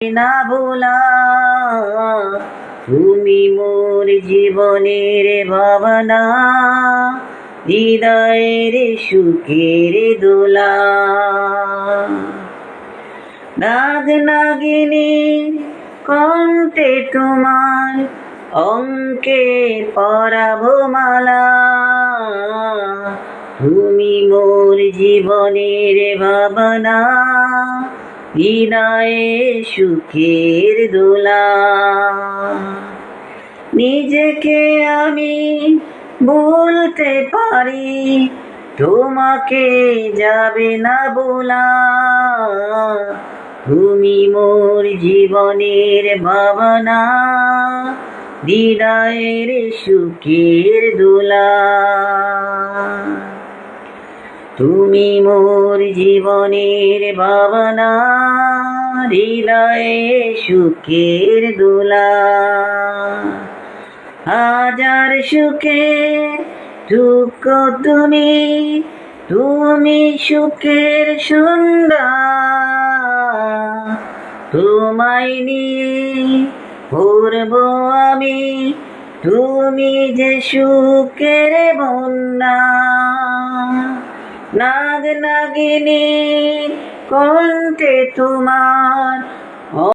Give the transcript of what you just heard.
না ভোলা, তুমি মোর জীবনের ভাবনা, হৃদয়ের সুখের দোলা। নাগ নাগিনীর কণ্ঠে তোমার অঙ্কে পরাবো মালা, তুমি মোর জীবনের ভাবনা, হৃদয়ে সুখের দোলা। নিজেকে আমি বলতে পারি, তোমাকে যাবে না বলা, তুমি মোর জীবনের ভাবনা, হৃদয়ের সুখের দোলা। তুমি মোর জীবনের ভাবনা, হৃদয়ে সুখের দোলা। হাজার সুখে দুঃখ তুমি, তুমি সুখের সন্ধ্যা, তোমায় নিয়ে ঘুরব আমি, তুমি যে সুখের বন্যা। নাগ নাগিনীর কণ্ঠে তোমার